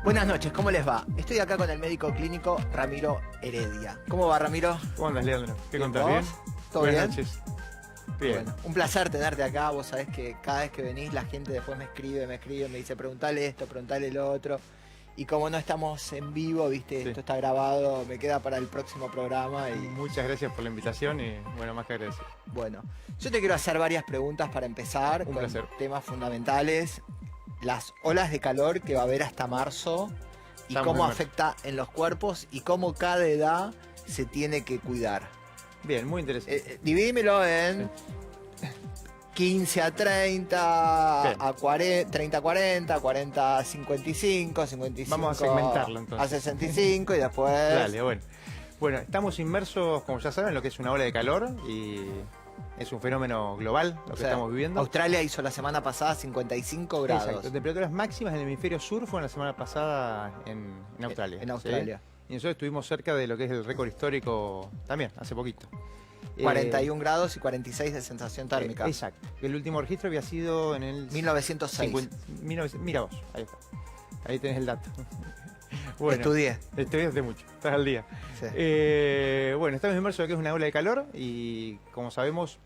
Buenas noches, ¿cómo les va? Estoy acá con el médico clínico Ramiro Heredia. ¿Cómo va, Ramiro? ¿Cómo andas, Leandro? ¿Qué ¿Bien, contás? vos? ¿Bien? ¿Todo Buenas bien? noches. Bien. Bueno, un placer tenerte acá. Vos sabés que cada vez que venís la gente después me escribe, me dice preguntale esto, preguntale lo otro. Y como no estamos en vivo, viste, Sí. esto está grabado, me queda para el próximo programa y Muchas gracias por la invitación y, bueno, más que agradecido. bueno. Yo te quiero hacer varias preguntas para empezar Un con placer. temas fundamentales. Las olas de calor que va a haber hasta marzo y Estamos cómo en marzo. afecta en los cuerpos y cómo cada edad se tiene que cuidar. Bien, muy interesante. Divídemelo en 15 a 30, Bien. a 40, 30 a 40, 40 a 55, 55 Vamos a segmentarlo, entonces. a 65 y después... Dale, bueno. Bueno, estamos inmersos, como ya saben, en lo que es una ola de calor y es un fenómeno global lo o que sea, estamos viviendo. Australia hizo la semana pasada 55 grados. Exacto. Temperaturas máximas en el hemisferio sur fueron la semana pasada en Australia. En Australia. ¿sí? Y nosotros estuvimos cerca de lo que es el récord histórico también, hace poquito. 41 grados y 46 de sensación térmica. Exacto. El último registro había sido en el 1906. 1900 mira vos, ahí está. Ahí tenés el dato. Estudié. Estudiaste mucho, estás al día. Sí. Bueno, estamos inmersos en lo que es una ola de calor y como sabemos,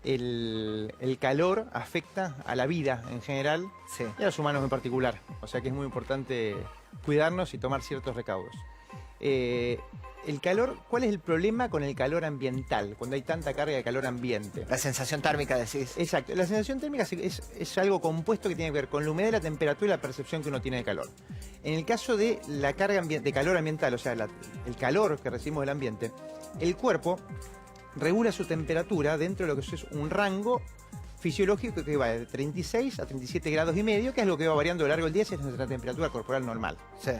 el calor afecta a la vida en general Sí. y a los humanos en particular. O sea que es muy importante cuidarnos y tomar ciertos recaudos. El calor, ¿cuál es el problema con el calor ambiental? Cuando hay tanta carga de calor ambiente. La sensación térmica, decís. Exacto, la sensación térmica es algo compuesto que tiene que ver con la humedad, la temperatura y la percepción que uno tiene de calor. En el caso de la carga de calor ambiental, o sea, el calor que recibimos del ambiente, el cuerpo regula su temperatura dentro de lo que es un rango fisiológico que va de 36 a 37 grados y medio, que es lo que va variando a lo largo del día, esa es nuestra temperatura corporal normal. Sí.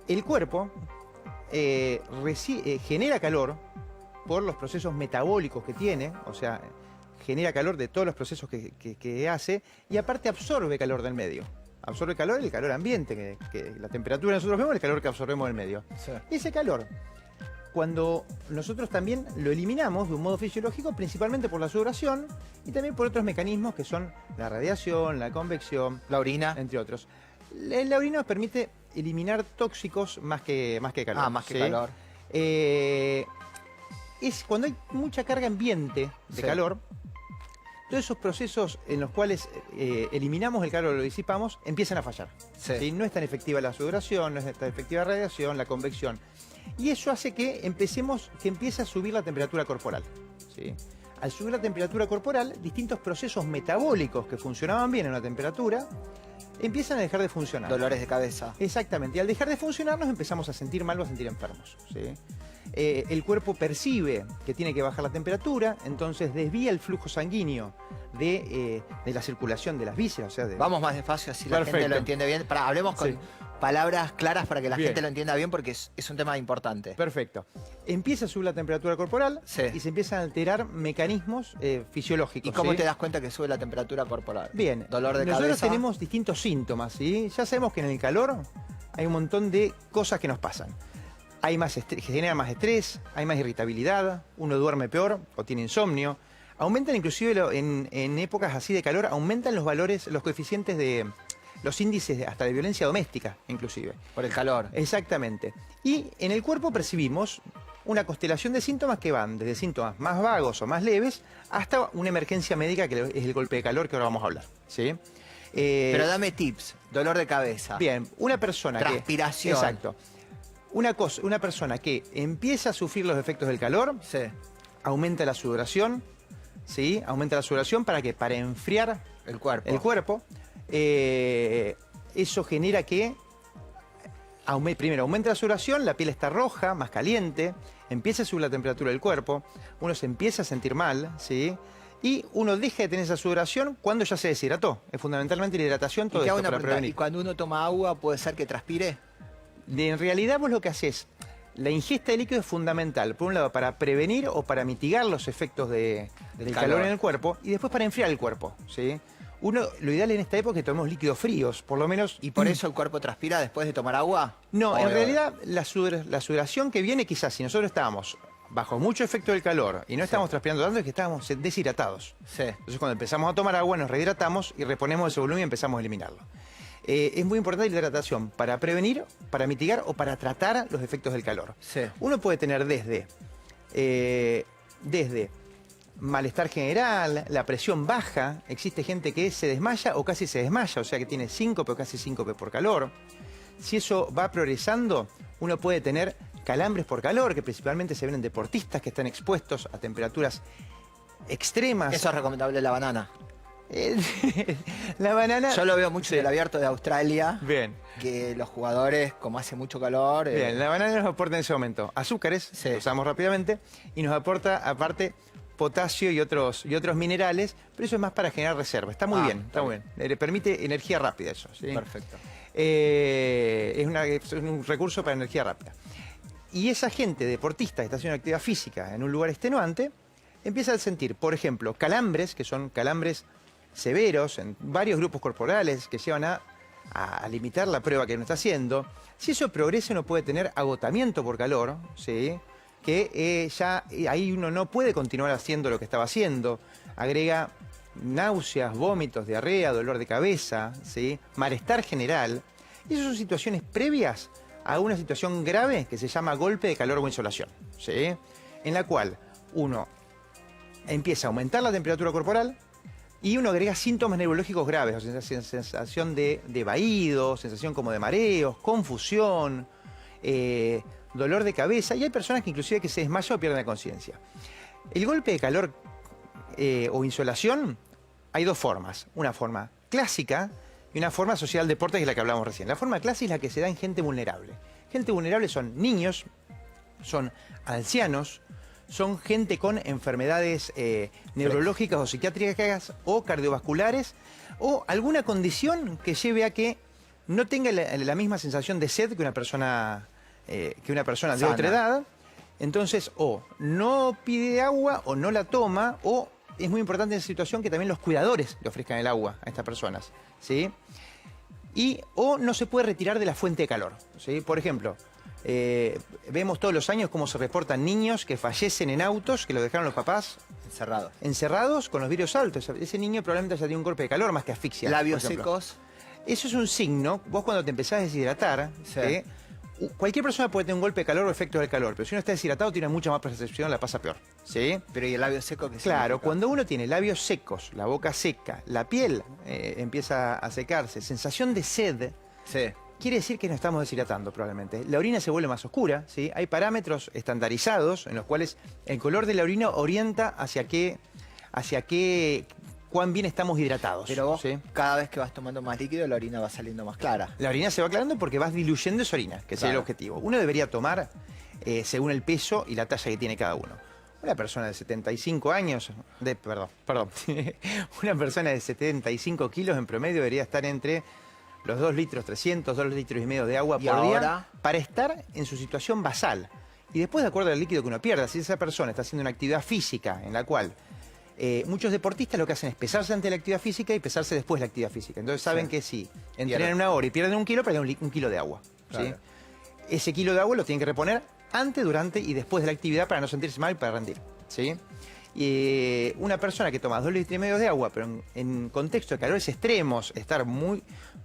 El cuerpo genera calor por los procesos metabólicos que tiene, o sea, genera calor de todos los procesos que hace y aparte absorbe calor del medio. Absorbe calor, el calor ambiente, que la temperatura nosotros vemos, el calor que absorbemos del medio. Sí. Y ese calor, cuando nosotros también lo eliminamos de un modo fisiológico, principalmente por la sudoración y también por otros mecanismos que son la radiación, la convección, La orina. entre otros. La orina nos permite eliminar tóxicos más que calor. Ah, más que ¿sí? calor. Es cuando hay mucha carga ambiente de Sí. calor, todos esos procesos en los cuales eliminamos el calor o lo disipamos, empiezan a fallar. Sí. ¿sí? No es tan efectiva la sudoración, no es tan efectiva la radiación, la convección. Y eso hace que empiece a subir la temperatura corporal. ¿sí? Al subir la temperatura corporal, distintos procesos metabólicos que funcionaban bien en la temperatura empiezan a dejar de funcionar. Dolores de cabeza. Exactamente. Y al dejar de funcionar nos empezamos a sentir mal o a sentir enfermos. ¿sí? El cuerpo percibe que tiene que bajar la temperatura, entonces desvía el flujo sanguíneo de la circulación de las vísceras. O sea, Vamos más despacio, así la gente Perfecto. lo entiende bien. Hablemos con Sí. palabras claras para que la Bien. gente lo entienda bien porque es un tema importante. Perfecto. Empieza a subir la temperatura corporal Sí. y se empiezan a alterar mecanismos fisiológicos. ¿Y cómo ¿sí? te das cuenta que sube la temperatura corporal? Bien, Dolor de nosotros cabeza. tenemos distintos síntomas, ¿sí? Ya sabemos que en el calor hay un montón de cosas que nos pasan. Hay más genera más estrés, hay más irritabilidad, uno duerme peor o tiene insomnio. Aumentan inclusive en épocas así de calor, aumentan los valores, los coeficientes de los índices hasta de violencia doméstica, inclusive. Por el calor. Exactamente. Y en el cuerpo percibimos una constelación de síntomas que van desde síntomas más vagos o más leves hasta una emergencia médica que es el golpe de calor que ahora vamos a hablar. ¿sí? Pero dame tips. Dolor de cabeza. Bien, una persona Transpiración. Exacto. Una persona que empieza a sufrir los efectos del calor, Sí. aumenta la sudoración, ¿sí? Aumenta la sudoración ¿para qué? Para enfriar El cuerpo. el cuerpo. Eso genera que primero aumenta la sudoración, la piel está roja, más caliente, empieza a subir la temperatura del cuerpo, uno se empieza a sentir mal, ¿sí? Y uno deja de tener esa sudoración cuando ya se deshidrató. Es fundamentalmente la hidratación, Y todo te hago esto una para pregunta. ¿Y prevenir. cuando uno toma agua puede ser que transpire? En realidad vos lo que haces, la ingesta de líquido es fundamental, por un lado para prevenir o para mitigar los efectos del calor en el cuerpo y después para enfriar el cuerpo, ¿sí? Lo ideal en esta época es que tomemos líquidos fríos, por lo menos. ¿Y por eso el cuerpo transpira después de tomar agua? No, ¿O en de- realidad la sudoración que viene quizás si nosotros estábamos bajo mucho efecto del calor y no estamos transpirando tanto es que estábamos deshidratados. Sí. Entonces cuando empezamos a tomar agua nos rehidratamos y reponemos ese volumen y empezamos a eliminarlo. Es muy importante la hidratación para prevenir, para mitigar o para tratar los efectos del calor. Sí. Uno puede tener desde malestar general, la presión baja, existe gente que se desmaya o casi se desmaya, o sea que tiene síncope o casi síncope por calor. Si eso va progresando, uno puede tener calambres por calor, que principalmente se ven en deportistas que están expuestos a temperaturas extremas. Eso es recomendable la banana. La banana... Yo lo veo mucho Sí. en el abierto de Australia, Bien. que los jugadores, como hace mucho calor... Bien, la banana nos aporta en ese momento azúcares, Sí. lo usamos rápidamente, y nos aporta aparte potasio y otros minerales, pero eso es más para generar reserva. Está muy bien, está muy bien. Le permite energía rápida eso. ¿sí? Perfecto. Es un recurso para energía rápida. Y esa gente deportista que está haciendo actividad física en un lugar extenuante, empieza a sentir, por ejemplo, calambres, que son calambres severos en varios grupos corporales que llevan a limitar la prueba que uno está haciendo. Si eso progresa, uno puede tener agotamiento por calor, ¿sí? Que ya ahí uno no puede continuar haciendo lo que estaba haciendo. Agrega náuseas, vómitos, diarrea, dolor de cabeza, ¿sí? Malestar general. Y esas son situaciones previas a una situación grave que se llama golpe de calor o insolación, ¿sí? En la cual uno empieza a aumentar la temperatura corporal y uno agrega síntomas neurológicos graves, o sea, sensación de vaído, sensación como de mareos, confusión, dolor de cabeza, y hay personas que inclusive que se desmayan o pierden la conciencia. El golpe de calor o insolación, hay dos formas. Una forma clásica y una forma asociada al deporte, que es la que hablamos recién. La forma clásica es la que se da en gente vulnerable. Gente vulnerable son niños, son ancianos, son gente con enfermedades neurológicas o psiquiátricas o cardiovasculares o alguna condición que lleve a que no tenga la misma sensación de sed que una persona de Sana. otra edad. Entonces, o no pide agua o no la toma, o es muy importante en esa situación que también los cuidadores le ofrezcan el agua a estas personas, ¿sí? O no se puede retirar de la fuente de calor, ¿sí? Por ejemplo, vemos todos los años cómo se reportan niños que fallecen en autos, que los dejaron los papás encerrados con los vidrios altos. Ese niño probablemente haya tenido un golpe de calor más que asfixia. Labios por ejemplo. secos. Eso es un signo. Vos cuando te empezás a deshidratar, Sí. cualquier persona puede tener un golpe de calor o efectos del calor, pero si uno está deshidratado tiene mucha más percepción, la pasa peor, ¿sí? Pero ¿y el labio seco qué Claro, significa? cuando uno tiene labios secos, la boca seca, la piel empieza a secarse, sensación de sed, Sí. quiere decir que nos estamos deshidratando probablemente. La orina se vuelve más oscura, ¿sí? Hay parámetros estandarizados en los cuales el color de la orina orienta hacia cuán bien estamos hidratados. Pero vos, ¿sí? cada vez que vas tomando más líquido, la orina va saliendo más clara. La orina se va aclarando porque vas diluyendo esa orina, que es el Claro. objetivo. Uno debería tomar según el peso y la talla que tiene cada uno. Una persona de 75 años, perdón, una persona de 75 kilos en promedio debería estar entre los 2 litros 300, 2 litros y medio de agua ¿Y por día ahora? para estar en su situación basal. Y después, de acuerdo al líquido que uno pierda, si esa persona está haciendo una actividad física en la cual muchos deportistas lo que hacen es pesarse ante la actividad física y pesarse después de la actividad física. Entonces saben Sí. que si entrenan Pierden. una hora y pierden 1 kilo, pierden un kilo de agua. ¿sí? Claro. Ese kilo de agua lo tienen que reponer antes, durante y después de la actividad para no sentirse mal y para rendir. ¿sí? Y una persona que toma 2 litros y medio de agua, pero en contexto de calores extremos, estar muy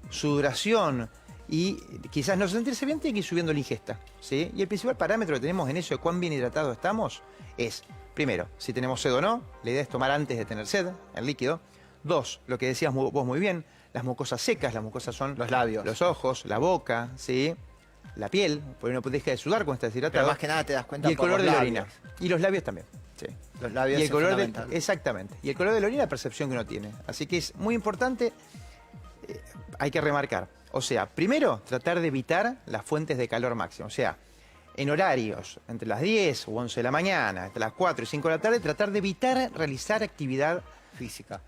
sudoración y quizás no sentirse bien, tiene que ir subiendo la ingesta. ¿sí? Y el principal parámetro que tenemos en eso de cuán bien hidratados estamos es, primero, si tenemos sed o no. La idea es tomar antes de tener sed, el líquido. 2, lo que decías vos muy bien, las mucosas secas. Las mucosas son Los labios. los ojos, la boca, ¿sí? La piel, porque uno deja de sudar cuando está deshidratado. Pero más que nada te das cuenta Y el por color los de la labios. orina. Y los labios también. Sí. Los labios Y el es color fundamental. exactamente. Y el color de la orina, la percepción que uno tiene. Así que es muy importante, hay que remarcar. O sea, primero, tratar de evitar las fuentes de calor máximo. O sea, en horarios entre las 10 o 11 de la mañana, entre las 4 y 5 de la tarde, tratar de evitar realizar actividad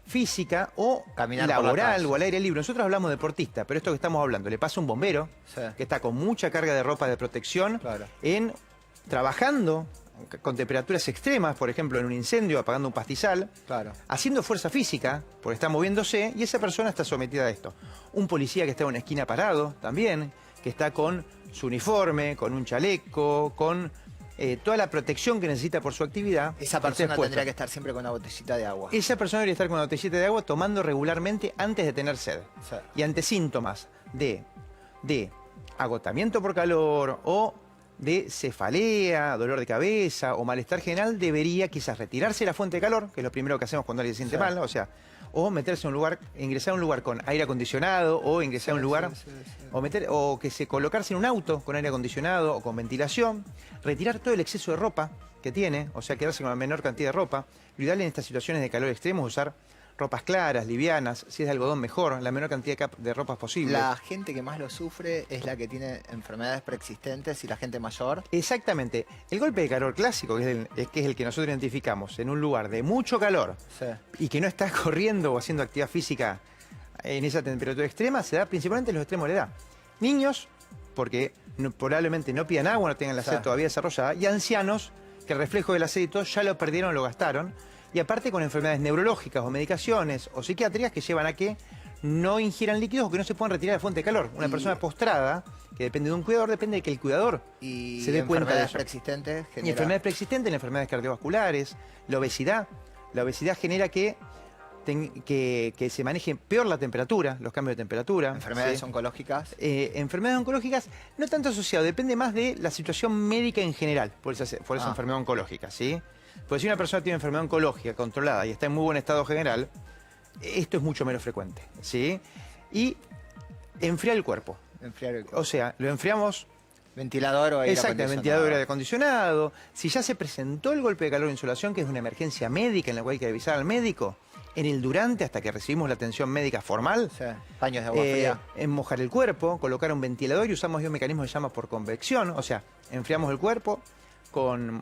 física o Caminar por la laboral calle. o al aire libre. Nosotros hablamos de deportista, pero esto que estamos hablando, le pasa a un bombero Sí. que está con mucha carga de ropa de protección, Claro. trabajando con temperaturas extremas, por ejemplo, en un incendio, apagando un pastizal, Claro. haciendo fuerza física, porque está moviéndose, y esa persona está sometida a esto. Un policía que está en una esquina parado, también, que está con su uniforme, con un chaleco, con toda la protección que necesita por su actividad. Esa está persona expuesto. tendría que estar siempre con una botellita de agua. Esa persona debería estar con una botellita de agua tomando regularmente antes de tener sed. Sí. Y ante síntomas de agotamiento por calor o de cefalea, dolor de cabeza o malestar general, debería quizás retirarse de la fuente de calor, que es lo primero que hacemos cuando alguien se siente mal, o sea, o meterse en un lugar, ingresar a un lugar con aire acondicionado, o ingresar a un lugar, o que se colocarse en un auto con aire acondicionado o con ventilación, retirar todo el exceso de ropa que tiene, o sea, quedarse con la menor cantidad de ropa, lo ideal en estas situaciones de calor extremo es usar ropas claras, livianas, si es de algodón mejor, la menor cantidad de ropas posible. La gente que más lo sufre es la que tiene enfermedades preexistentes y la gente mayor. Exactamente. El golpe de calor clásico, que es el que nosotros identificamos en un lugar de mucho calor y que no está corriendo o haciendo actividad física en esa temperatura extrema, se da principalmente en los extremos de la edad. Niños, porque probablemente no pidan agua, no tengan la sed todavía desarrollada, y ancianos, que el reflejo del aceito ya lo perdieron, lo gastaron, y aparte con enfermedades neurológicas o medicaciones o psiquiátricas que llevan a que no ingieran líquidos o que no se puedan retirar de fuente de calor. Una persona postrada, que depende de un cuidador, depende de que el cuidador se dé cuenta de eso. Preexistentes genera... Y enfermedades preexistentes, enfermedades cardiovasculares, la obesidad. La obesidad genera que se maneje peor la temperatura, los cambios de temperatura. ¿Enfermedades oncológicas? Enfermedades oncológicas no tanto asociado, depende más de la situación médica en general, por esa enfermedad oncológica, ¿sí? Porque si una persona tiene enfermedad oncológica controlada y está en muy buen estado general, esto es mucho menos frecuente, ¿sí? Y enfriar el cuerpo. Enfriar el cuerpo. O sea, lo enfriamos... Ventilador o aire acondicionado. Exacto, ventilador o aire acondicionado. Si ya se presentó el golpe de calor o insolación, que es una emergencia médica en la cual hay que avisar al médico, en el durante, hasta que recibimos la atención médica formal, paños de agua fría. En mojar el cuerpo, colocar un ventilador y usamos un mecanismo que se llama por convección, o sea, enfriamos el cuerpo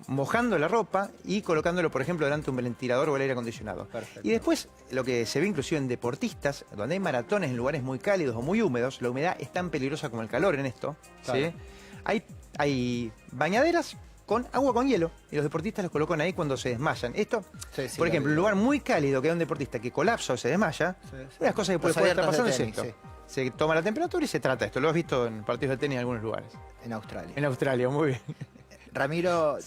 mojando la ropa y colocándolo, por ejemplo, delante de un ventilador o el aire acondicionado. Perfecto. Y después, lo que se ve inclusive en deportistas, donde hay maratones en lugares muy cálidos o muy húmedos, la humedad es tan peligrosa como el calor en esto, ¿sí? Hay bañaderas con agua con hielo y los deportistas los colocan ahí cuando se desmayan. Esto, por ejemplo, un lugar muy cálido que hay un deportista que colapsa o se desmaya, una de las cosas que puede estar pasando es esto. Se toma la temperatura y se trata esto. Lo has visto en partidos de tenis en algunos lugares. En Australia. En Australia, muy bien. Ramiro,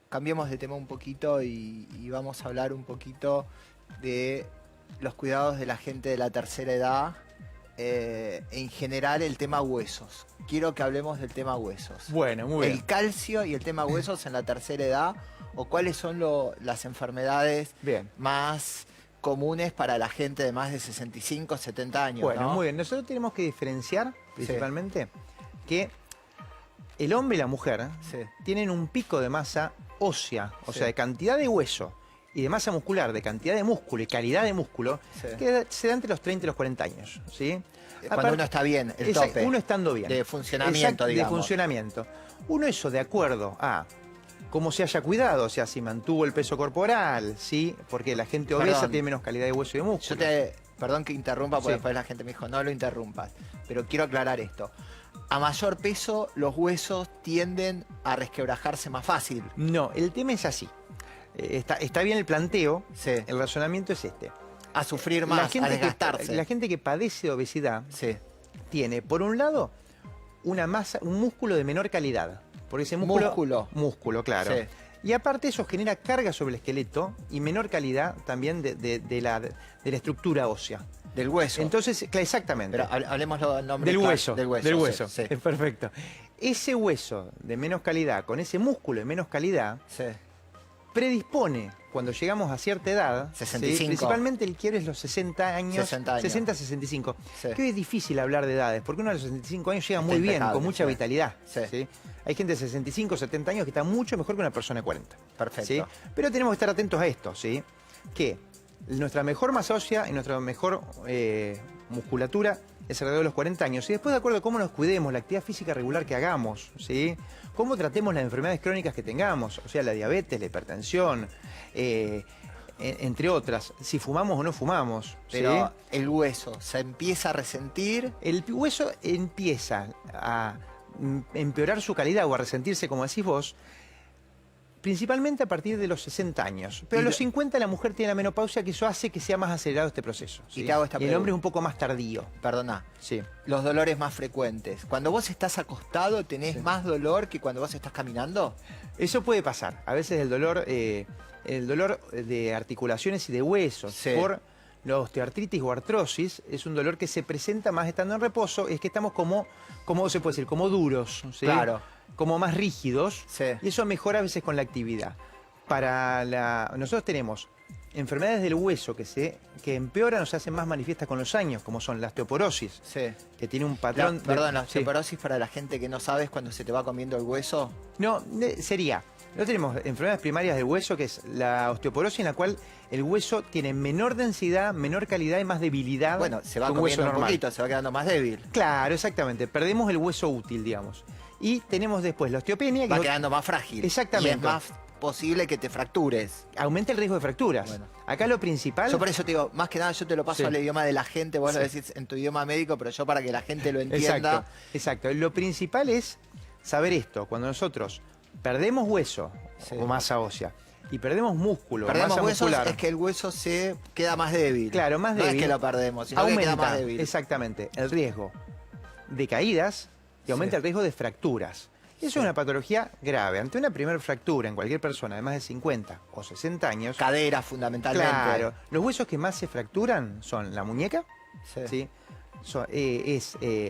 cambiemos de tema un poquito y vamos a hablar un poquito de los cuidados de la gente de la tercera edad. En general el tema huesos. Quiero que hablemos del tema huesos. Bueno, muy bien. El calcio y el tema huesos en la tercera edad, o cuáles son las enfermedades más comunes para la gente de más de 65, 70 años. Bueno, ¿no? muy bien. Nosotros tenemos que diferenciar principalmente que el hombre y la mujer tienen un pico de masa ósea, o sea, de cantidad de hueso y de masa muscular, de cantidad de músculo y calidad de músculo, que se da entre los 30 y los 40 años, ¿sí? Cuando uno está bien, el tope. Uno estando bien. De funcionamiento, digamos. De funcionamiento. Uno eso de acuerdo a cómo se haya cuidado, o sea, si mantuvo el peso corporal, ¿sí? Porque la gente obesa tiene menos calidad de hueso y de músculo. Perdón que interrumpa, porque después la gente me dijo, no lo interrumpas. Pero quiero aclarar esto. A mayor peso, los huesos tienden a resquebrajarse más fácil. No, el tema es así. Está bien el planteo, el razonamiento es este. A sufrir más, a desgastarse. La gente que padece de obesidad tiene, por un lado, un músculo de menor calidad. Porque ese músculo, claro. Y aparte eso genera carga sobre el esqueleto y menor calidad también de la estructura ósea. Del hueso. Entonces, exactamente. Pero hablemos el nombre del hueso. Del hueso. Es perfecto. Ese hueso de menos calidad, con ese músculo de menos calidad, predispone, cuando llegamos a cierta edad, 65. Principalmente el quiebre es los 60 años, 60 65. Que hoy es difícil hablar de edades, porque uno a los 65 años llega muy bien, con mucha vitalidad. Hay gente de 65, 70 años que está mucho mejor que una persona de 40. Perfecto. Pero tenemos que estar atentos a esto, que nuestra mejor masa ósea y nuestra mejor musculatura es alrededor de los 40 años. Y después, de acuerdo a cómo nos cuidemos, la actividad física regular que hagamos, cómo tratemos las enfermedades crónicas que tengamos, o sea, la diabetes, la hipertensión, entre otras, si fumamos o no fumamos. Pero el hueso se empieza a resentir. El hueso empieza a empeorar su calidad o a resentirse, como decís vos, principalmente a partir de los 60 años. Pero a los 50 la mujer tiene la menopausia, que eso hace que sea más acelerado este proceso. Y te hago esta pregunta. El hombre es un poco más tardío. Perdona. Los dolores más frecuentes. Cuando vos estás acostado, ¿tenés más dolor que cuando vos estás caminando? Eso puede pasar. A veces el dolor de articulaciones y de huesos, por La osteoartritis o artrosis es un dolor que se presenta más estando en reposo, es que estamos como se puede decir, como duros, ¿sí? Claro. Como más rígidos, Sí. y eso mejora a veces con la actividad. Nosotros tenemos enfermedades del hueso que empeoran o se hacen más manifiestas con los años, como son la osteoporosis, Sí. que tiene un patrón... Perdón, la Sí. osteoporosis para la gente que no sabe es cuando se te va comiendo el hueso. No, sería... No tenemos enfermedades primarias del hueso, que es la osteoporosis, en la cual el hueso tiene menor densidad, menor calidad y más debilidad. Bueno, se va que un hueso comiendo un normal. poquito, se va quedando más débil. Claro, exactamente. Perdemos el hueso útil, digamos. Y tenemos después la osteopenia, que Va quedando más frágil. Exactamente. Y es más posible que te fractures. aumenta el riesgo de fracturas. Bueno. Acá lo principal... Yo por eso te digo, más que nada yo te lo paso Sí. al idioma de la gente, vos lo Sí. decís en tu idioma médico, pero yo para que la gente lo entienda. Exacto. Lo principal es saber esto. Cuando nosotros perdemos hueso Sí. o masa ósea y perdemos músculo, Perdemos masa huesos, muscular, es que el hueso se queda más débil. claro, más No débil, es que lo perdemos, sino que queda más débil. exactamente, el riesgo de caídas y aumenta Sí. el riesgo de fracturas. Eso es una patología grave. Ante una primera fractura en cualquier persona de más de 50 o 60 años, Cadera fundamentalmente. claro, los huesos que más se fracturan son la muñeca, Sí. ¿sí?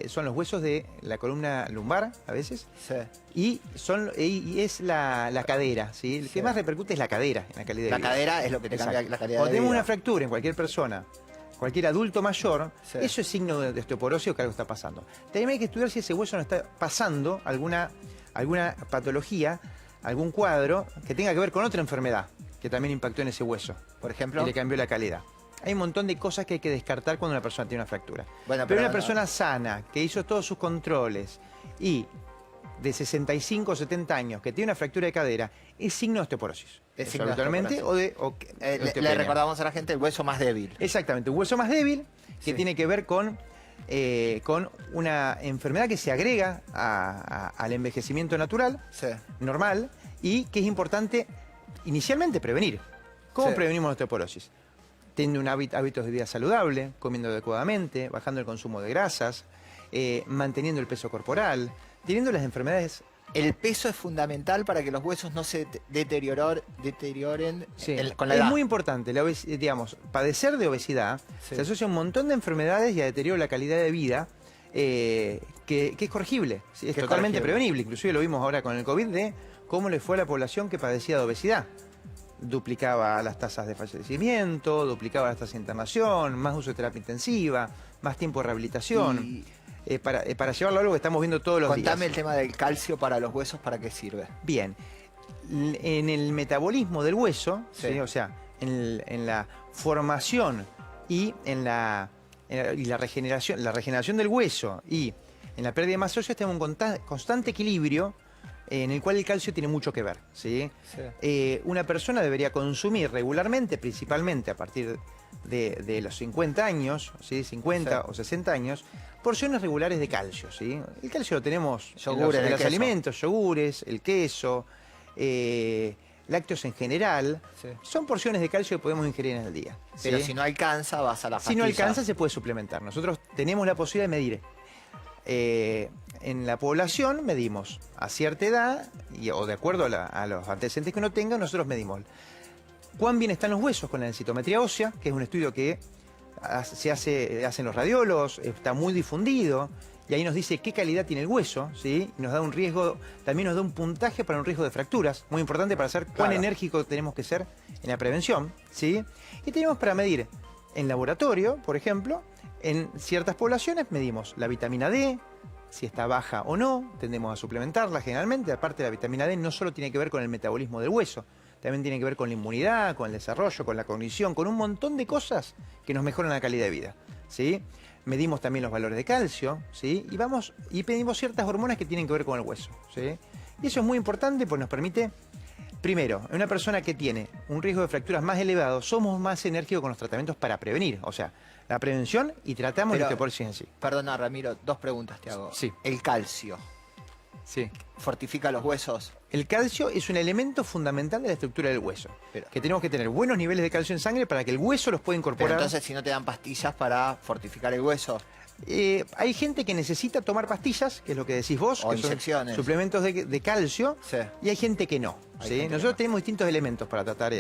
Son los huesos de la columna lumbar, a veces, Sí. y es la cadera, ¿sí? El Sí. que más repercute es la cadera en la calidad de La vida. cadera es lo que te cambia Exacto. la calidad Cuando de tenemos vida. una fractura en cualquier persona, cualquier adulto mayor, Sí. eso es signo de osteoporosis o que algo está pasando. También hay que estudiar si ese hueso no está pasando alguna patología, algún cuadro que tenga que ver con otra enfermedad que también impactó en ese hueso Por ejemplo. y le cambió la calidad. Hay un montón de cosas que hay que descartar cuando una persona tiene una fractura. Bueno, pero una no. persona sana, que hizo todos sus controles y de 65 o 70 años, que tiene una fractura de cadera, es signo de osteoporosis. Es Eso signo de habitualmente Le osteopenia. recordamos a la gente el hueso más débil. Exactamente, un hueso más débil que Sí. tiene que ver con una enfermedad que se agrega al envejecimiento natural, Sí. normal, y que es importante inicialmente prevenir. ¿Cómo Sí. prevenimos la osteoporosis? Teniendo hábitos de vida saludable, comiendo adecuadamente, bajando el consumo de grasas, manteniendo el peso corporal, teniendo las enfermedades. El peso es fundamental para que los huesos no se deterioren Sí, con la es edad. muy importante, digamos, padecer de obesidad Sí. se asocia a un montón de enfermedades y a deterioro de la calidad de vida que es corregible, ¿sí? Es Que es totalmente corregible. prevenible. Inclusive lo vimos ahora con el COVID de cómo le fue a la población que padecía de obesidad. Duplicaba las tasas de fallecimiento, duplicaba las tasas de internación, más uso de terapia intensiva, más tiempo de rehabilitación. Y Para llevarlo a algo que estamos viendo todos los contame días. el tema del calcio para los huesos, ¿para qué sirve? Bien, en el metabolismo del hueso, Sí. ¿sí? O sea, en la formación y en la regeneración del hueso y en la pérdida de masa ósea tenemos un constante equilibrio en el cual el calcio tiene mucho que ver, ¿sí? Una persona debería consumir regularmente, principalmente a partir de los 50 años, ¿sí? 50 Sí. o 60 años, porciones regulares de calcio, ¿sí? El calcio lo tenemos Yogur en el los queso. alimentos, yogures, el queso, lácteos en general. Sí. Son porciones de calcio que podemos ingerir en el día. Pero ¿sí? si no alcanza, vas a la Si pastilla. no alcanza, se puede suplementar. Nosotros tenemos la posibilidad de medir. En la población medimos a cierta edad, o de acuerdo a los antecedentes que uno tenga, nosotros medimos cuán bien están los huesos con la densitometría ósea, que es un estudio que hacen los radiólogos, está muy difundido, y ahí nos dice qué calidad tiene el hueso, ¿sí? Y nos da un riesgo, también nos da un puntaje para un riesgo de fracturas, muy importante para saber cuán Claro. enérgico tenemos que ser en la prevención, ¿sí? Y tenemos para medir en laboratorio, por ejemplo, en ciertas poblaciones medimos la vitamina D, si está baja o no, tendemos a suplementarla generalmente. Aparte, la vitamina D no solo tiene que ver con el metabolismo del hueso, también tiene que ver con la inmunidad, con el desarrollo, con la cognición, con un montón de cosas que nos mejoran la calidad de vida, ¿sí? Medimos también los valores de calcio, ¿sí? Y pedimos ciertas hormonas que tienen que ver con el hueso, ¿sí? Y eso es muy importante porque nos permite, primero, en una persona que tiene un riesgo de fracturas más elevado, somos más enérgicos con los tratamientos para prevenir, o sea, la prevención y tratamos la Pero- osteoporosis en sí. Perdona, Ramiro, dos preguntas te hago. Sí. El calcio, Sí. ¿fortifica los huesos? El calcio es un elemento fundamental de la estructura del hueso. Pero- Que tenemos que tener buenos niveles de calcio en sangre para que el hueso los pueda Pero incorporar. entonces, si no te dan pastillas para fortificar el hueso, Hay gente que necesita tomar pastillas, que es lo que decís vos, O que son inyecciones. suplementos de calcio, Sí. y hay gente que no. Hay ¿sí? gente que Nosotros no. tenemos distintos elementos para tratar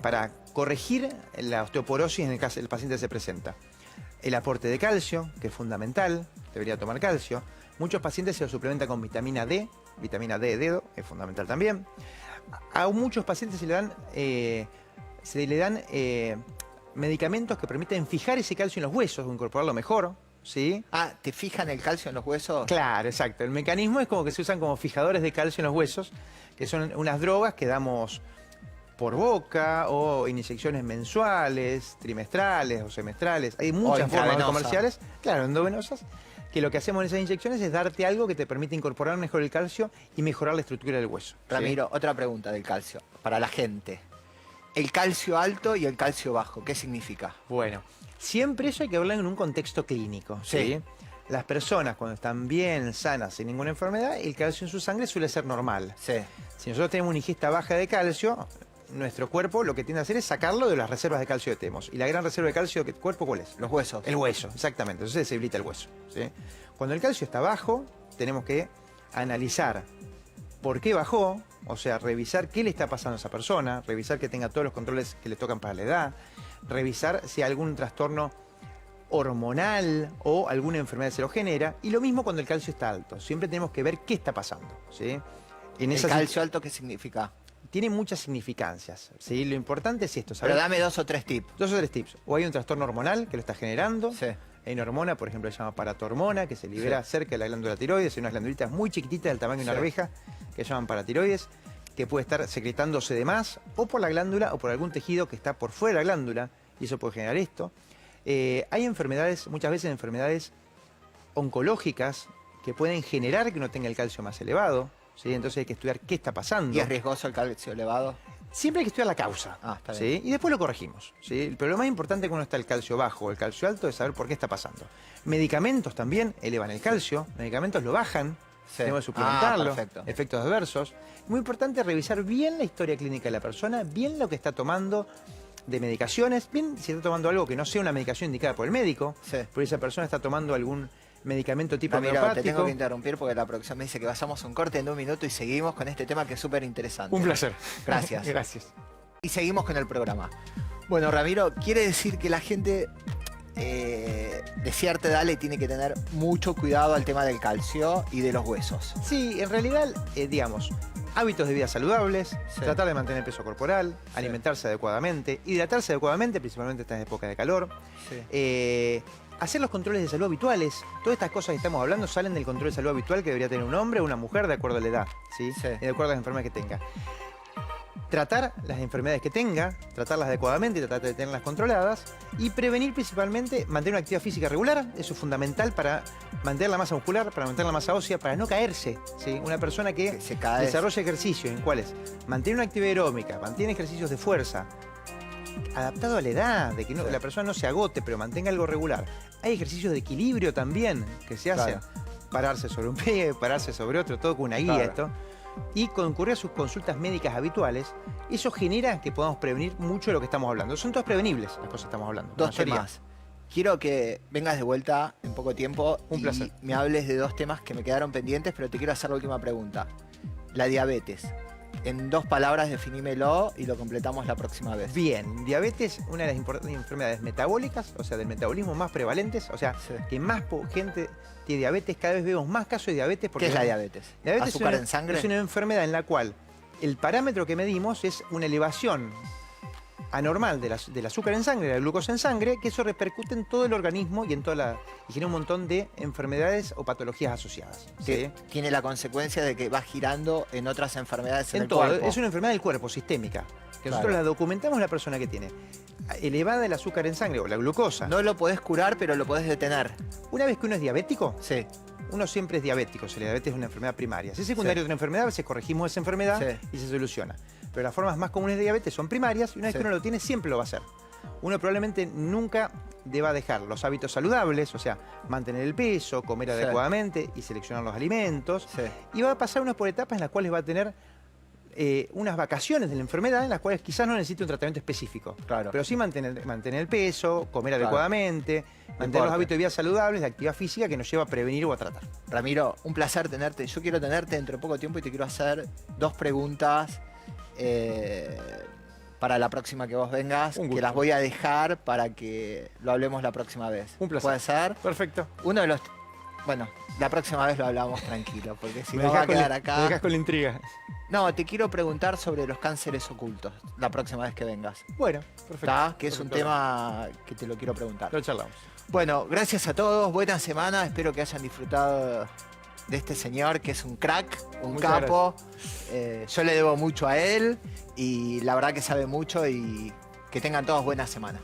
para corregir la osteoporosis en el caso el paciente se presenta. El aporte de calcio, que es fundamental, debería tomar calcio. Muchos pacientes se lo suplementan con vitamina D de dedo, es fundamental también. A muchos pacientes se le dan medicamentos que permiten fijar ese calcio en los huesos o incorporarlo mejor, ¿sí? Ah, ¿te fijan el calcio en los huesos? Claro, exacto. El mecanismo es como que se usan como fijadores de calcio en los huesos, que son unas drogas que damos por boca o en inyecciones mensuales, trimestrales o semestrales. Hay muchas formas comerciales, claro, endovenosas, que lo que hacemos en esas inyecciones es darte algo que te permite incorporar mejor el calcio y mejorar la estructura del hueso. Ramiro, ¿sí? Otra pregunta del calcio, para la gente. El calcio alto y el calcio bajo, ¿qué significa? Bueno, siempre eso hay que hablar en un contexto clínico, ¿sí? Las personas cuando están bien, sanas, sin ninguna enfermedad, el calcio en su sangre suele ser normal. Sí. Si nosotros tenemos una ingesta baja de calcio, nuestro cuerpo lo que tiende a hacer es sacarlo de las reservas de calcio que tenemos. ¿Y la gran reserva de calcio del cuerpo cuál es? Los huesos. El hueso, exactamente. Entonces se debilita el hueso, ¿sí? Cuando el calcio está bajo, tenemos que analizar por qué bajó, o sea, revisar qué le está pasando a esa persona, revisar que tenga todos los controles que le tocan para la edad, revisar si hay algún trastorno hormonal o alguna enfermedad se lo genera. Y lo mismo cuando el calcio está alto. Siempre tenemos que ver qué está pasando, ¿sí? ¿El calcio alto qué significa? Tiene muchas significancias, ¿sí? Lo importante es esto, ¿sabes? Pero dame 2 o 3 tips. 2 o 3 tips. O hay un trastorno hormonal que lo está generando. Sí. Hay una hormona, por ejemplo, se llama paratormona, que se libera cerca de la glándula tiroides. Hay unas glandulitas muy chiquititas del tamaño de una arveja que se llaman paratiroides, que puede estar secretándose de más, o por la glándula o por algún tejido que está por fuera de la glándula, y eso puede generar esto. Hay enfermedades, muchas veces enfermedades oncológicas, que pueden generar que uno tenga el calcio más elevado, ¿sí? Entonces hay que estudiar qué está pasando. ¿Y es riesgoso el calcio elevado? Siempre hay que estudiar la causa, está ¿sí? Y después lo corregimos, ¿sí? Pero lo más importante cuando está el calcio bajo o el calcio alto es saber por qué está pasando. Medicamentos también elevan el calcio, medicamentos lo bajan, tenemos que suplementarlo, efectos adversos. Muy importante revisar bien la historia clínica de la persona, bien lo que está tomando de medicaciones, bien si está tomando algo que no sea una medicación indicada por el médico, porque esa persona está tomando algún medicamento tipo homeopático. Te tengo que interrumpir porque la producción me dice que pasamos un corte en 1 minuto y seguimos con este tema que es súper interesante. Un placer. Gracias. Gracias. Y seguimos con el programa. Bueno, Ramiro, quiere decir que la gente de cierta edad le tiene que tener mucho cuidado al tema del calcio y de los huesos. Sí, en realidad, digamos, hábitos de vida saludables, tratar de mantener el peso corporal, alimentarse adecuadamente, hidratarse adecuadamente, principalmente en esta época de calor. Hacer los controles de salud habituales. Todas estas cosas que estamos hablando salen del control de salud habitual que debería tener un hombre o una mujer de acuerdo a la edad, ¿sí? De acuerdo a las enfermedades que tenga. Tratar las enfermedades que tenga, tratarlas adecuadamente y tratar de tenerlas controladas. Y prevenir principalmente, mantener una actividad física regular. Eso es fundamental para mantener la masa muscular, para mantener la masa ósea, para no caerse, ¿sí? Una persona que desarrolla ejercicio, ¿en cuáles? Mantiene una actividad aeróbica, mantiene ejercicios de fuerza, adaptado a la edad, de que la persona no se agote, pero mantenga algo regular. Hay ejercicios de equilibrio también que se hacen. Pararse sobre un pie, pararse sobre otro, todo con una guía esto. Y concurrir a sus consultas médicas habituales. Eso genera que podamos prevenir mucho de lo que estamos hablando. Son todas prevenibles las cosas que estamos hablando. 2 temas. Quiero que vengas de vuelta en poco tiempo. Un placer. Me hables de 2 temas que me quedaron pendientes, pero te quiero hacer la última pregunta. La diabetes. En 2 palabras definímelo y lo completamos la próxima vez. Bien, diabetes, una de las enfermedades metabólicas, o sea, del metabolismo más prevalentes, o sea, que más gente tiene diabetes, cada vez vemos más casos de diabetes. Porque ¿qué es la diabetes? ¿Diabetes ¿Azúcar en sangre? Es una enfermedad en la cual el parámetro que medimos es una elevación anormal del azúcar en sangre, de la glucosa en sangre, que eso repercute en todo el organismo y en y genera un montón de enfermedades o patologías asociadas. ¿Sí? Tiene la consecuencia de que va girando en otras enfermedades en el todo. cuerpo. Es una enfermedad del cuerpo, sistémica, que nosotros la documentamos la persona que tiene elevada el azúcar en sangre o la glucosa. No lo podés curar, pero lo podés detener. Una vez que uno es diabético, uno siempre es diabético. La diabetes es una enfermedad primaria. Si es secundaria de otra enfermedad, a veces corregimos esa enfermedad y se soluciona. Pero las formas más comunes de diabetes son primarias y una vez que uno lo tiene, siempre lo va a hacer. Uno probablemente nunca deba dejar los hábitos saludables, o sea, mantener el peso, comer adecuadamente y seleccionar los alimentos. Y va a pasar unas por etapas en las cuales va a tener unas vacaciones de la enfermedad en las cuales quizás no necesite un tratamiento específico. Pero sí mantener el peso, comer adecuadamente, mantener los hábitos de vida saludables, de actividad física que nos lleva a prevenir o a tratar. Ramiro, un placer tenerte. Yo quiero tenerte dentro de poco tiempo y te quiero hacer 2 preguntas para la próxima que vos vengas, Un gusto. que las voy a dejar para que lo hablemos la próxima vez. Un placer. ¿Puede ser? Perfecto. Uno de los... Bueno, la próxima vez lo hablamos tranquilo, porque si Me no va a dejás con quedar la- acá... Me dejas con la intriga. No, te quiero preguntar sobre los cánceres ocultos la próxima vez que vengas. Bueno, perfecto. ¿Está? Que es un Perfecto. tema que te lo quiero preguntar. Lo charlamos. Bueno, gracias a todos, buena semana, espero que hayan disfrutado de este señor que es un crack, un Muchas capo. Yo le debo mucho a él y la verdad que sabe mucho y que tengan todos buena semana.